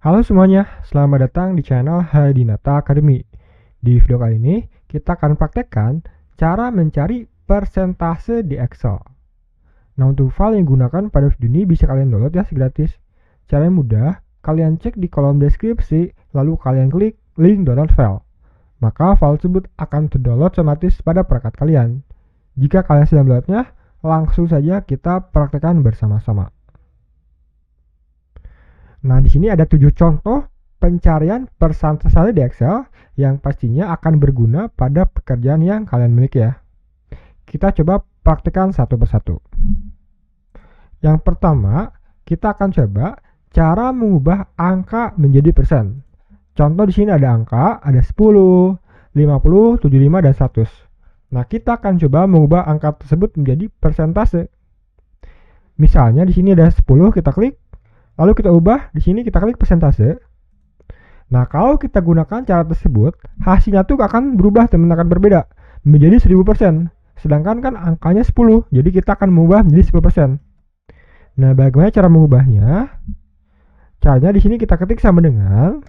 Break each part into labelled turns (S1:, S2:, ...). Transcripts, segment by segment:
S1: Halo semuanya, selamat datang di channel Hadinata Academy. Di video kali ini, kita akan praktekkan cara mencari persentase di Excel. Nah, untuk file yang digunakan pada video ini bisa kalian download ya, gratis. Caranya mudah, kalian cek di kolom deskripsi, lalu kalian klik link download file. Maka file tersebut akan terdownload otomatis pada perangkat kalian. Jika kalian sudah downloadnya, langsung saja kita praktekkan bersama-sama. Nah, di sini ada 7 contoh pencarian persentase di Excel yang pastinya akan berguna pada pekerjaan yang kalian miliki ya. Kita coba praktekkan satu persatu. Yang pertama, kita akan coba cara mengubah angka menjadi persen. Contoh di sini ada angka, ada 10, 50, 75, dan 100. Nah, kita akan coba mengubah angka tersebut menjadi persentase. Misalnya di sini ada 10, kita klik. Lalu kita ubah, di sini kita klik persentase. Nah, kalau kita gunakan cara tersebut, hasilnya tuh akan berubah, teman-teman, akan berbeda menjadi 1000%. Sedangkan kan angkanya 10, jadi kita akan mengubah menjadi 10%. Nah, bagaimana cara mengubahnya? Caranya di sini kita ketik sama dengan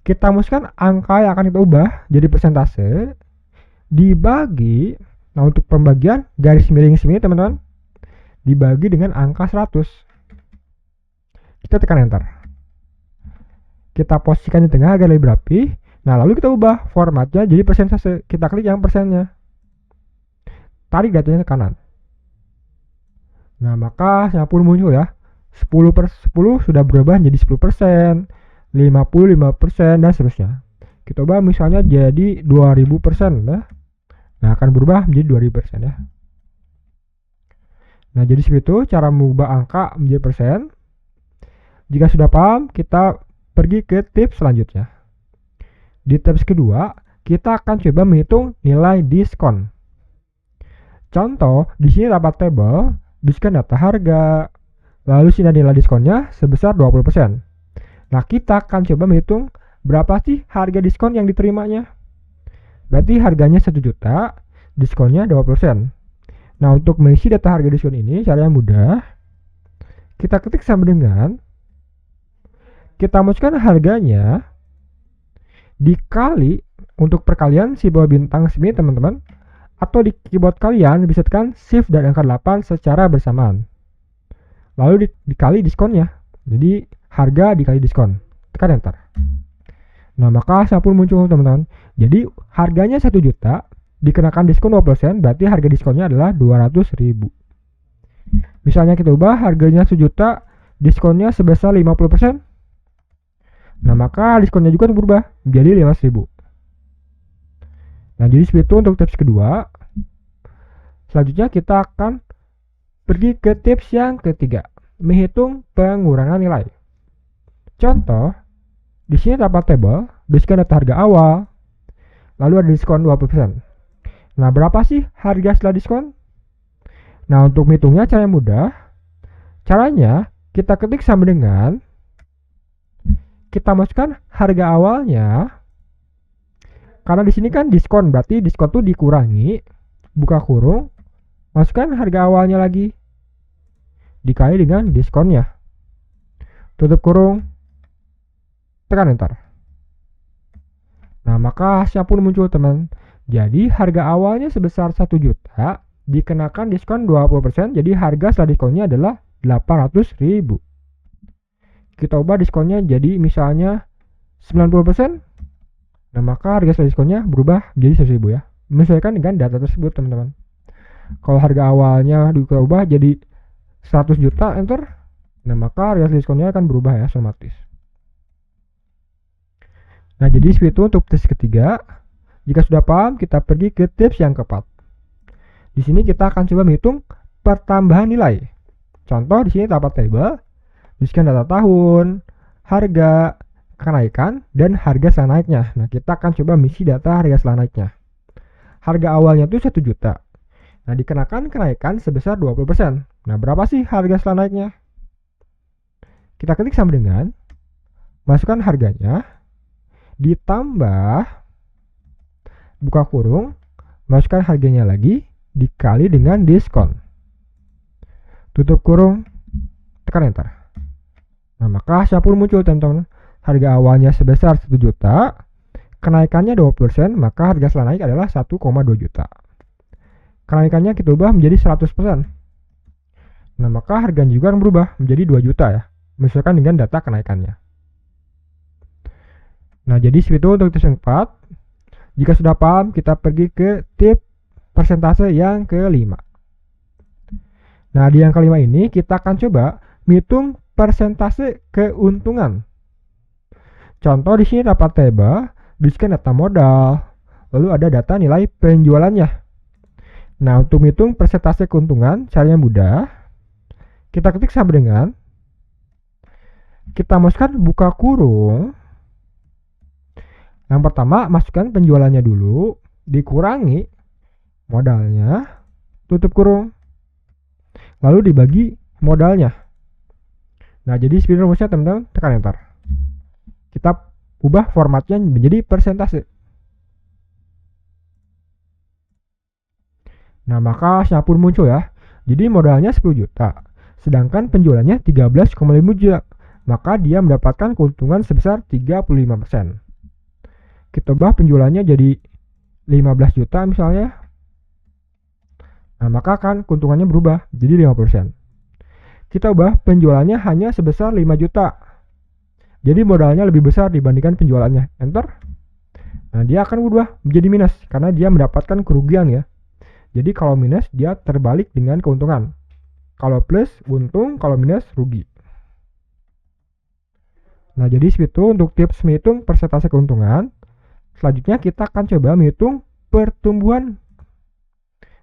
S1: kita masukkan angka yang akan kita ubah jadi persentase dibagi, nah untuk pembagian garis miring sini teman-teman, dibagi dengan angka 100. Kita tekan enter. Kita posisikan di tengah agar lebih rapi. Nah, lalu kita ubah formatnya jadi persentase. Kita klik yang persennya. Tarik datanya ke kanan. Nah, maka hasilnya pun muncul ya. 10/10 sudah berubah menjadi 10%, 55%, dan seterusnya. Kita ubah misalnya jadi 2000% ya. Nah, akan berubah menjadi 2000% ya. Nah, jadi seperti itu cara mengubah angka menjadi persen. Jika sudah paham, kita pergi ke tips selanjutnya. Di tips kedua, kita akan coba menghitung nilai diskon. Contoh, di sini dapat tabel, diskon data harga, lalu sini nilai diskonnya sebesar 20%. Nah, kita akan coba menghitung berapa sih harga diskon yang diterimanya. Berarti harganya 1 juta, diskonnya 20%. Nah, untuk mengisi data harga diskon ini, caranya mudah. Kita ketik sama dengan kita masukkan harganya dikali untuk perkalian si bawah bintang sini teman-teman, atau di keyboard kalian bisa tekan shift dan angka 8 secara bersamaan, lalu dikali diskonnya, jadi harga dikali diskon, tekan enter. Nah, maka hasil pun muncul teman-teman. Jadi harganya 1 juta dikenakan diskon 20%, berarti harga diskonnya adalah 200.000. Misalnya kita ubah harganya 1 juta, diskonnya sebesar 50%. Nah, maka diskonnya juga berubah menjadi 500.000. Nah, jadi seperti itu untuk tips kedua. Selanjutnya kita akan pergi ke tips yang ketiga, menghitung pengurangan nilai. Contoh, di sini terdapat tabel diskon data harga awal, lalu ada diskon 20%. Nah, berapa sih harga setelah diskon? Nah, untuk menghitungnya caranya mudah. Caranya kita ketik sama dengan kita masukkan harga awalnya, karena di sini kan diskon, berarti diskon tuh dikurangi, buka kurung, masukkan harga awalnya lagi, dikali dengan diskonnya, tutup kurung, tekan enter. Nah, maka hasilnya pun muncul teman. Jadi harga awalnya sebesar 1 juta, dikenakan diskon 20%, jadi harga setelah diskonnya adalah 800.000. Kita ubah diskonnya jadi misalnya 90%. Nah, maka harga setelah diskonnya berubah menjadi 100.000 ya. Menyesuaikan dengan data tersebut teman-teman. Kalau harga awalnya diubah jadi 100 juta, enter. Nah, maka harga setelah diskonnya akan berubah ya, otomatis. Nah, jadi seperti itu untuk tips ketiga. Jika sudah paham, kita pergi ke tips yang keempat. Di sini kita akan coba menghitung pertambahan nilai. Contoh di sini terdapat tabel diskon data tahun, harga, kenaikan, dan harga setelah naiknya. Nah, kita akan coba mengisi data harga setelah naiknya. Harga awalnya itu 1 juta. Nah, dikenakan kenaikan sebesar 20%. Nah, berapa sih harga setelah naiknya? Kita ketik sama dengan masukkan harganya, ditambah, buka kurung, masukkan harganya lagi, dikali dengan diskon, tutup kurung, tekan enter. Nah, maka hasilnya pun muncul teman-teman. Harga awalnya sebesar 1 juta, kenaikannya 20%, maka harga setelah naik adalah 1,2 juta. Kenaikannya kita ubah menjadi 100%. Nah, maka harganya juga akan berubah menjadi 2 juta ya, menyesuaikan dengan data kenaikannya. Nah, jadi seperti itu untuk tips yang keempat. Jika sudah paham, kita pergi ke tips persentase yang kelima. Nah, di yang kelima ini kita akan coba menghitung persentase keuntungan. Contoh di sini dapat tabel, berisikan data modal, lalu ada data nilai penjualannya. Nah, untuk menghitung persentase keuntungan, caranya mudah. Kita ketik sama dengan kita masukkan buka kurung. Yang pertama, masukkan penjualannya dulu, dikurangi modalnya, tutup kurung, lalu dibagi modalnya. Nah, jadi seperti rumusnya teman-teman, tekan enter. Kita ubah formatnya menjadi persentase. Nah, maka hasilnya pun muncul ya. Jadi modalnya 10 juta, sedangkan penjualannya 13,5 juta. Maka dia mendapatkan keuntungan sebesar 35%. Kita ubah penjualannya jadi 15 juta misalnya. Nah, maka kan keuntungannya berubah jadi 5%. Kita ubah penjualannya hanya sebesar 5 juta. Jadi modalnya lebih besar dibandingkan penjualannya. Enter. Nah, dia akan berubah menjadi minus karena dia mendapatkan kerugian ya. Jadi kalau minus dia terbalik dengan keuntungan. Kalau plus untung, kalau minus rugi. Nah, jadi seperti itu untuk tips menghitung persentase keuntungan. Selanjutnya kita akan coba menghitung pertumbuhan.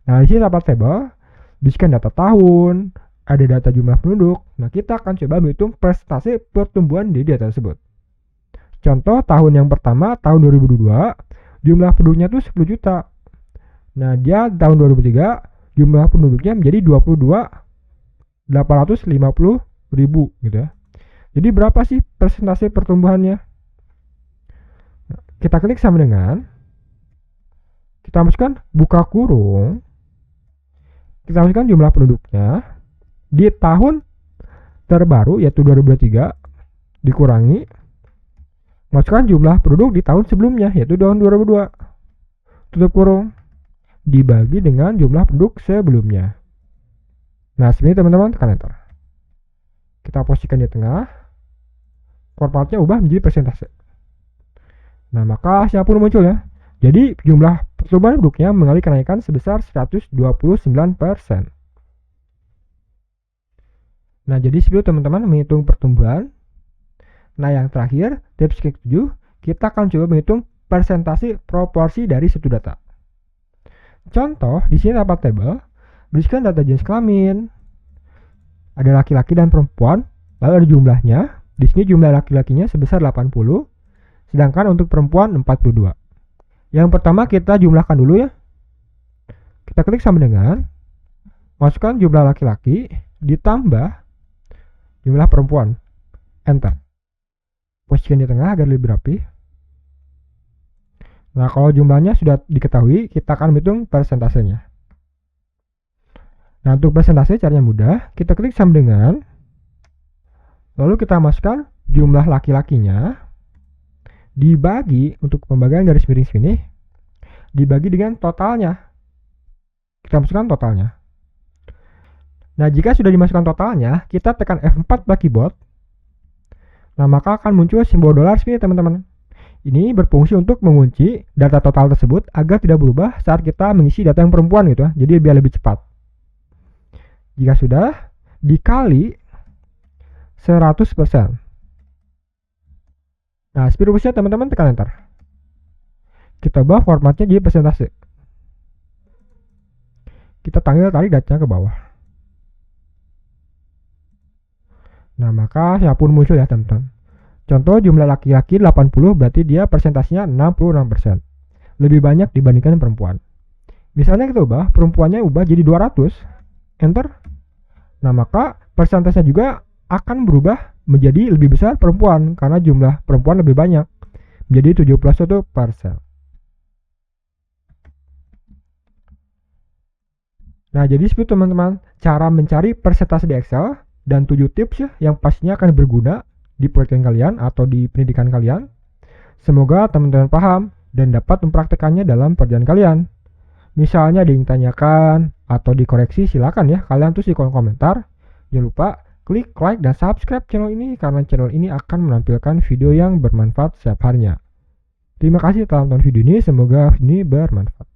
S1: Nah, di sini dapat tabel, bisikan data tahun, ada data jumlah penduduk. Nah, kita akan coba menghitung persentase pertumbuhan di data tersebut. Contoh tahun yang pertama, tahun 2022, jumlah penduduknya itu 10 juta. Nah, dia tahun 2003, jumlah penduduknya menjadi 22.850.000 gitu ya. Jadi berapa sih persentase pertumbuhannya? Nah, kita klik sama dengan kita masukkan buka kurung, kita masukkan jumlah penduduknya di tahun terbaru yaitu 2023, dikurangi masukkan jumlah penduduk di tahun sebelumnya yaitu tahun 2002, tutup kurung, dibagi dengan jumlah penduduk sebelumnya. Nah, sebenarnya teman-teman tekan enter. Kita posisikan di tengah, formatnya ubah menjadi persentase. Nah, maka hasilnya pun muncul ya. Jadi jumlah pertumbuhan penduduknya mengalami kenaikan sebesar 129%. Nah, jadi seperti teman-teman menghitung pertumbuhan. Nah, yang terakhir, tips ke-7, kita akan coba menghitung persentase proporsi dari suatu data. Contoh, di sini dapat tabel, berisikan data jenis kelamin, ada laki-laki dan perempuan, lalu ada jumlahnya. Di sini jumlah laki-lakinya sebesar 80, sedangkan untuk perempuan 42. Yang pertama kita jumlahkan dulu ya. Kita klik sama dengan masukkan jumlah laki-laki ditambah jumlah perempuan. Enter. Posisikan di tengah agar lebih rapi. Nah, kalau jumlahnya sudah diketahui, kita akan menghitung persentasenya. Nah, untuk persentase caranya mudah. Kita klik sama dengan, lalu kita masukkan jumlah laki-lakinya dibagi untuk pembagian garis miring sini, dibagi dengan totalnya. Kita masukkan totalnya. Nah, jika sudah dimasukkan totalnya, kita tekan F4 pada keyboard. Nah, maka akan muncul simbol dolar sini teman-teman. Ini berfungsi untuk mengunci data total tersebut agar tidak berubah saat kita mengisi data yang perempuan gitu ya. Jadi biar lebih cepat. Jika sudah dikali 100%. Nah, speed rumusnya teman-teman tekan enter. Kita ubah formatnya jadi persentase. Kita tarik datanya ke bawah. Nah, maka hasilnya pun muncul ya teman-teman. Contoh jumlah laki-laki 80 berarti dia persentasenya 66%. Lebih banyak dibandingkan perempuan. Misalnya kita ubah, perempuannya ubah jadi 200. Enter. Nah, maka persentasenya juga akan berubah menjadi lebih besar perempuan karena jumlah perempuan lebih banyak. Menjadi 71%. Nah, jadi seperti teman-teman cara mencari persentase di Excel dan 7 tips ya yang pastinya akan berguna di pekerjaan kalian atau di pendidikan kalian. Semoga teman-teman paham dan dapat mempraktekannya dalam pekerjaan kalian. Misalnya ada yang ditanyakan atau dikoreksi, silakan ya kalian tulis di kolom komentar. Jangan lupa klik like dan subscribe channel ini karena channel ini akan menampilkan video yang bermanfaat setiap harinya. Terima kasih telah menonton video ini, semoga video ini bermanfaat.